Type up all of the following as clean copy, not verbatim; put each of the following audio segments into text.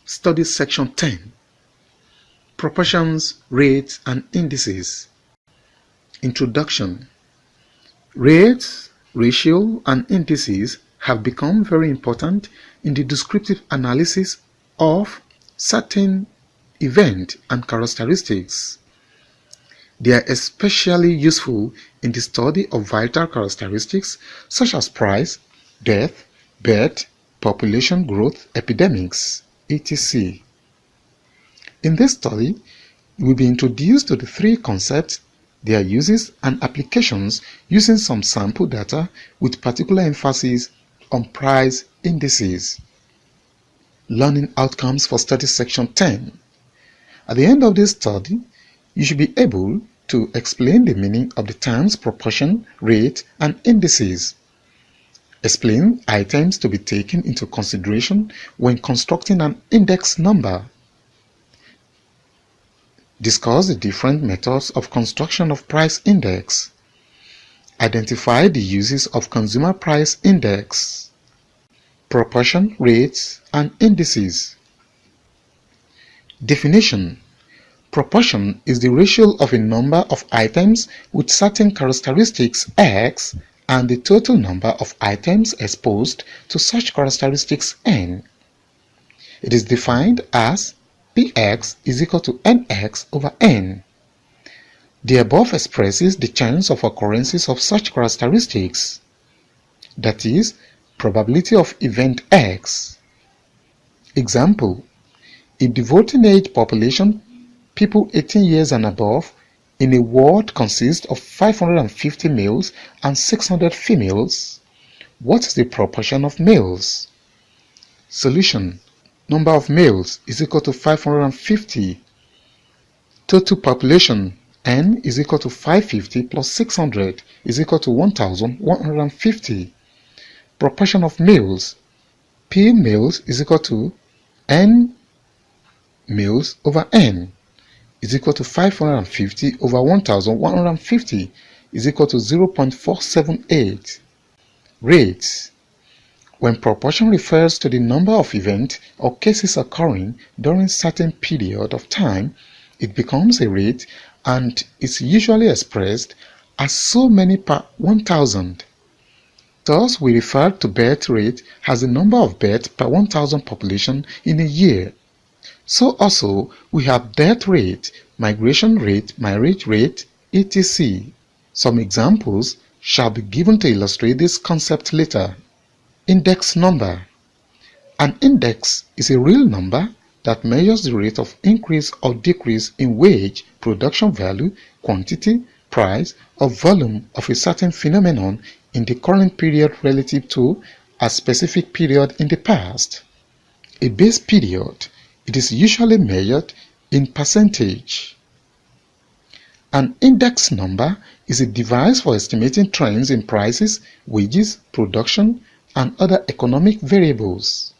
Study Section 10. Proportions, Rates, and Indices. Introduction. Rates, ratio, and indices have become very important in the descriptive analysis of certain events and characteristics. They are especially useful in the study of vital characteristics such as price, death, birth, population growth, epidemics, etc. In this study, you will be introduced to the three concepts, their uses and applications using some sample data with particular emphasis on price indices. Learning outcomes for study section 10. At the end of this study, you should be able to explain the meaning of the terms proportion, rate, and indices. Explain items to be taken into consideration when constructing an index number. Discuss the different methods of construction of price index. Identify the uses of consumer price index, proportion, rates, and indices. Definition. Proportion is the ratio of a number of items with certain characteristics X and the total number of items exposed to such characteristics N. It is defined as Px is equal to Nx over N. The above expresses the chance of occurrences of such characteristics, that is, probability of event X. Example: if the voting age population, people 18 years and above, in a world consists of 550 males and 600 females, what is the proportion of males? Solution: number of males is equal to 550. Total population N is equal to 550 plus 600 is equal to 1150. Proportion of males P males is equal to N males over N is equal to 550 over 1150 is equal to 0.478. Rates. When proportion refers to the number of events or cases occurring during certain period of time, it becomes a rate and is usually expressed as so many per 1000. Thus, we refer to birth rate as the number of births per 1000 population in a year. So also, we have death rate, migration rate, marriage rate, etc. Some examples shall be given to illustrate this concept later. Index number. An index is a real number that measures the rate of increase or decrease in wage, production value, quantity, price, or volume of a certain phenomenon in the current period relative to a specific period in the past. A base period. It is usually measured in percentage. An index number is a device for estimating trends in prices, wages, production, and other economic variables.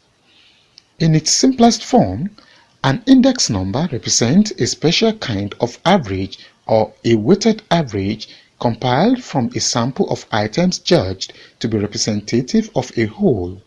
In its simplest form, an index number represents a special kind of average or a weighted average compiled from a sample of items judged to be representative of a whole.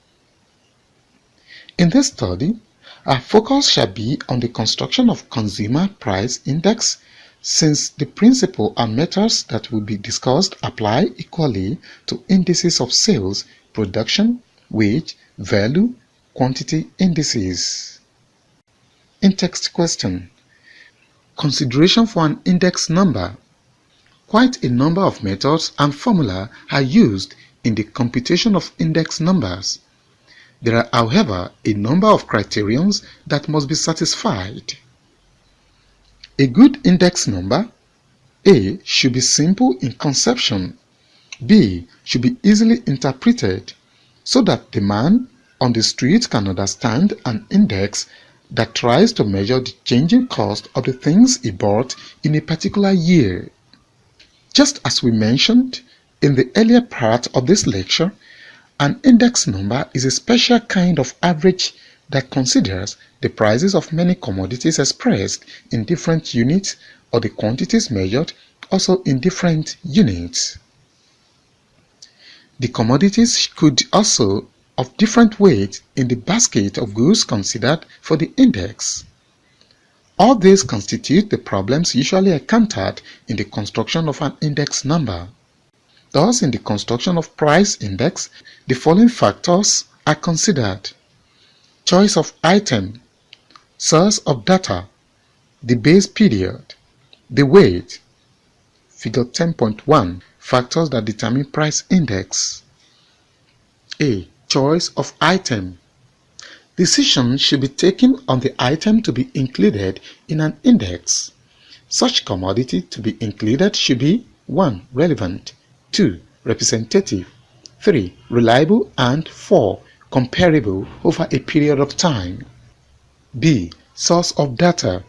In this study, our focus shall be on the construction of consumer price index, since the principle and methods that will be discussed apply equally to indices of sales, production, wage, value, quantity indices. In-text question. Consideration for an index number. Quite a number of methods and formula are used in the computation of index numbers. There are, however, a number of criterions that must be satisfied. A good index number: A. Should be simple in conception. B. Should be easily interpreted so that the man on the street can understand an index that tries to measure the changing cost of the things he bought in a particular year. Just as we mentioned in the earlier part of this lecture, an index number is a special kind of average that considers the prices of many commodities expressed in different units or the quantities measured also in different units. The commodities could also of different weight in the basket of goods considered for the index. All these constitute the problems usually encountered in the construction of an index number. Thus, in the construction of price index, the following factors are considered: choice of item, source of data, the base period, the weight. Figure 10.1 factors that determine price index. A. Choice of item. Decision should be taken on the item to be included in an index. Such commodity to be included should be 1. Relevant, 2. Representative, 3. Reliable, and 4. Comparable over a period of time. B. Source of data.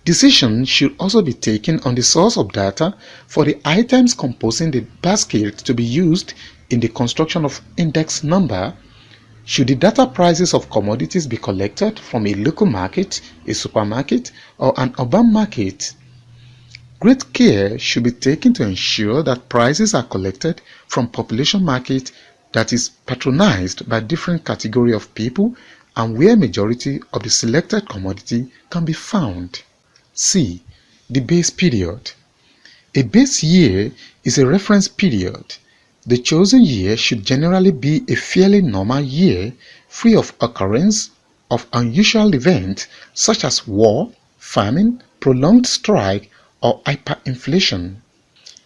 Decision should also be taken on the source of data for the items composing the basket to be used in the construction of index number. Should the data prices of commodities be collected from a local market, a supermarket, or an urban market? Great care should be taken to ensure that prices are collected from population market that is patronized by different category of people and where majority of the selected commodity can be found. C. The base period. A base year is a reference period. The chosen year should generally be a fairly normal year, free of occurrence of unusual events such as war, famine, prolonged strike, or hyperinflation.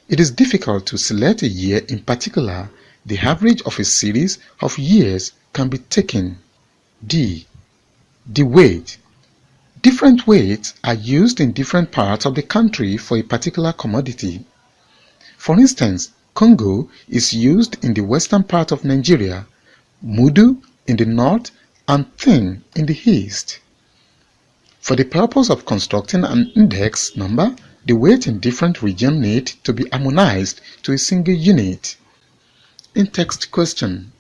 It is difficult to select a year in particular. The average of a series of years can be taken. D. The weight. Different weights are used in different parts of the country for a particular commodity. For instance, Congo is used in the western part of Nigeria, Mudu in the north, and Thin in the east. For the purpose of constructing an index number, the weight in different regions need to be harmonized to a single unit. In-text question: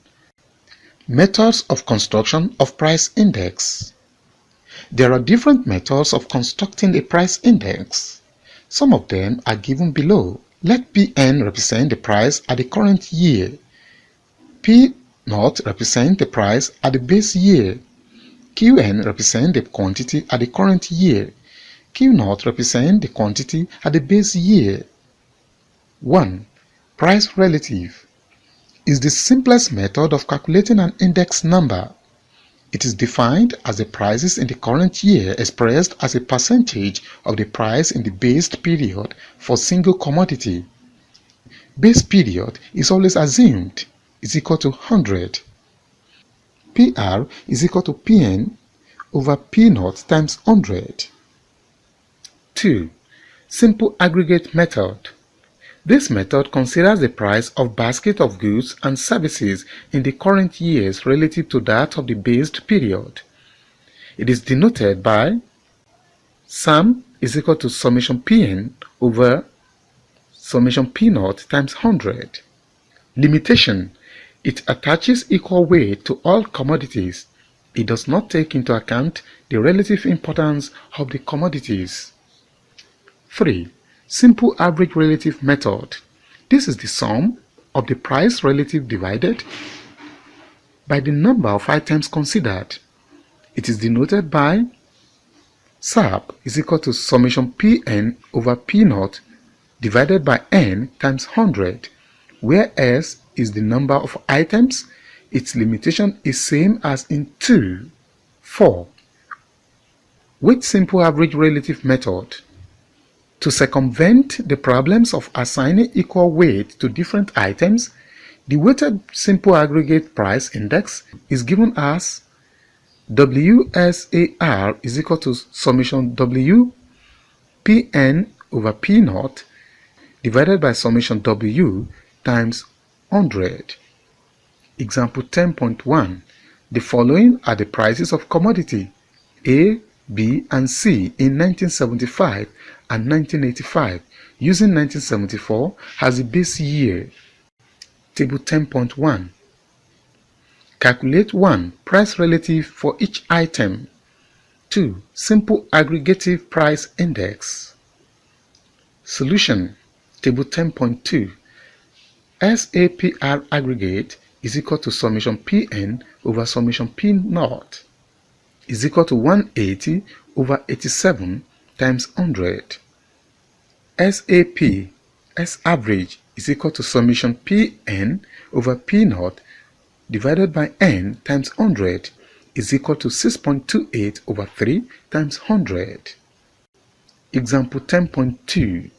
methods of construction of price index. There are different methods of constructing a price index. Some of them are given below. Let Pn represent the price at the current year. P0 represent the price at the base year. Qn represent the quantity at the current year. Q0 represent the quantity at the base year. 1. Price relative is the simplest method of calculating an index number. It is defined as the prices in the current year expressed as a percentage of the price in the base period for single commodity. Base period is always assumed is equal to 100. PR is equal to Pn over P0 times 100. 2. Simple aggregate method. This method considers the price of basket of goods and services in the current years relative to that of the based period. It is denoted by SUM is equal to summation Pn over summation P0 times 100. Limitation. It attaches equal weight to all commodities. It does not take into account the relative importance of the commodities. 3. Simple average relative method. This is the sum of the price relative divided by the number of items considered. It is denoted by SAP is equal to summation Pn over P0 divided by n times 100, where S is the number of items. Its limitation is same as in 2. 4. With simple average relative method. To circumvent the problems of assigning equal weight to different items, the weighted simple aggregate price index is given as WSAR is equal to summation W Pn over P0 divided by summation W times 100. Example 10.1. The following are the prices of commodity A, B, and C in 1975 and 1985, using 1974 as the base year. Table 10.1. Calculate 1. Price relative for each item. 2. Simple aggregative price index. Solution. Table 10.2. SAPR aggregate is equal to summation Pn over summation P0 is equal to 180 over 87 times 100. SAP, S average, is equal to summation Pn over P0 divided by n times 100 is equal to 6.28 over 3 times 100. Example 10.2.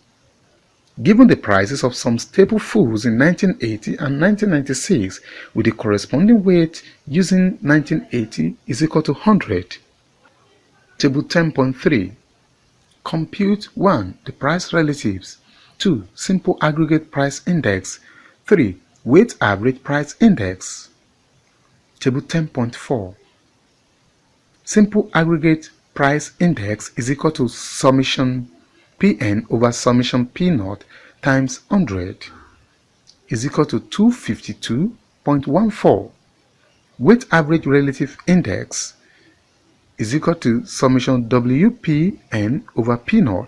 Given the prices of some staple foods in 1980 and 1996 with the corresponding weight using 1980 is equal to 100. Table 10.3. Compute 1. The price relatives. 2. Simple aggregate price index. 3. Weight average price index. Table 10.4. Simple aggregate price index is equal to summation Pn over summation P0 times 100 is equal to 252.14. Weight average relative index is equal to summation Wpn over P0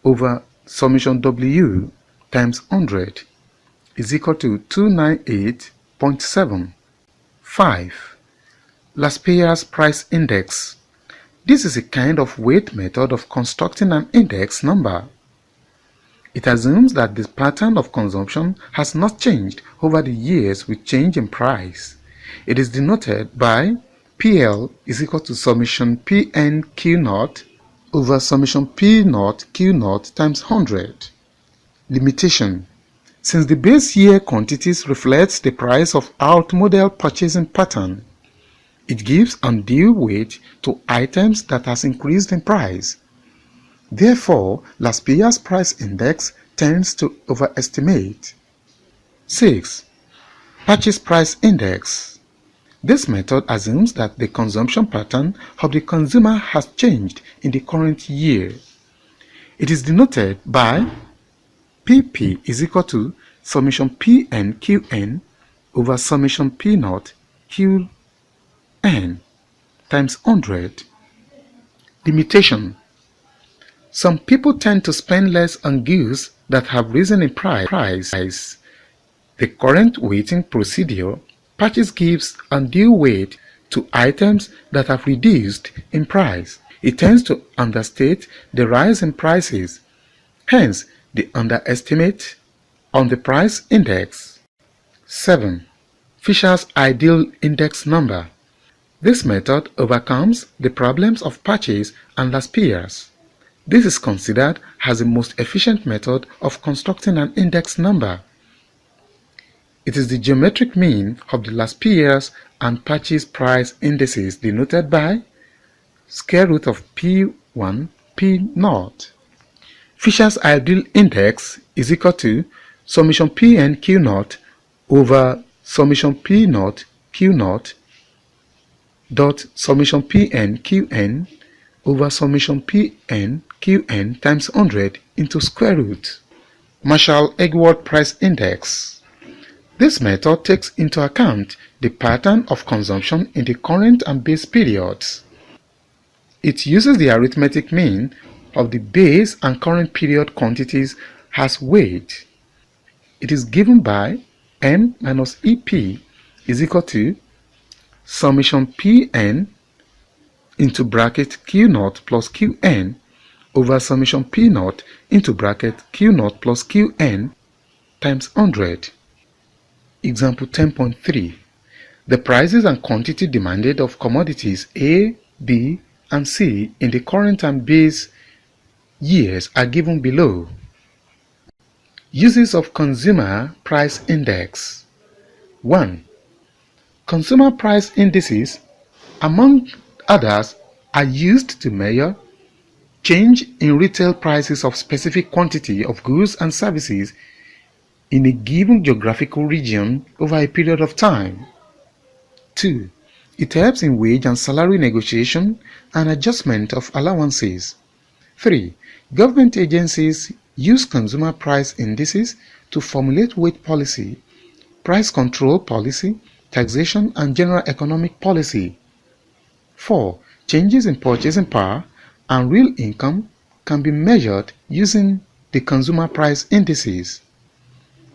over summation W times 100 is equal to 298.7. 5. Laspeyres price index. This is a kind of weight method of constructing an index number. It assumes that the pattern of consumption has not changed over the years with change in price. It is denoted by PL is equal to summation Pn Q0 over summation P0 Q0 times 100. Limitation. Since the base year quantities reflects the price of out model purchasing pattern, it gives undue weight to items that has increased in price. Therefore, Laspeyres price index tends to overestimate. 6. Purchase price index. This method assumes that the consumption pattern of the consumer has changed in the current year. It is denoted by PP is equal to summation Pn Qn over summation P0 Qn times 100. Limitation. Some people tend to spend less on goods that have risen in price. The current weighting procedure purchase gives undue weight to items that have reduced in price. It tends to understate the rise in prices. Hence, the underestimate on the price index. 7. Fisher's ideal index number. This method overcomes the problems of purchase and Laspeyres. This is considered as the most efficient method of constructing an index number. It is the geometric mean of the Laspeyres and purchase price indices denoted by square root of P1 P0. Fisher's ideal index is equal to summation Pn Q0 over summation P0 Q0 dot summation Pn Qn over summation Pn Qn times 100 into square root. Marshall-Edwards price index. This method takes into account the pattern of consumption in the current and base periods. It uses the arithmetic mean of the base and current period quantities as weight. It is given by M minus EP is equal to summation Pn into bracket Q0 plus Qn over summation P0 into bracket Q0 plus Qn times 100. Example 10.3. The prices and quantity demanded of commodities A, B, and C in the current and base years are given below. Uses of Consumer Price Index. 1. Consumer price indices, among others, are used to measure change in retail prices of specific quantity of goods and services in a given geographical region over a period of time. 2. It helps in wage and salary negotiation and adjustment of allowances. 3. Government agencies use consumer price indices to formulate wage policy, price control policy, taxation, and general economic policy. 4. Changes in purchasing power and real income can be measured using the consumer price indices.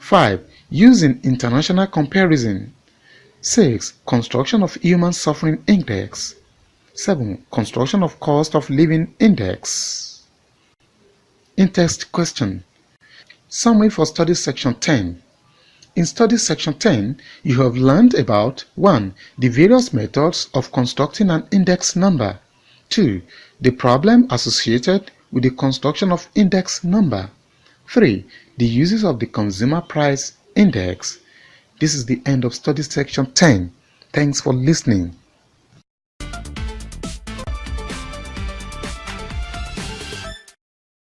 5. Using international comparison. 6. Construction of human suffering index. 7. Construction of cost of living index. In-text question. Summary for Study Section 10. In Study Section 10, you have learned about 1. The various methods of constructing an index number. 2. The problem associated with the construction of index number. 3. The uses of the Consumer Price Index. This is the end of Study Section 10. Thanks for listening.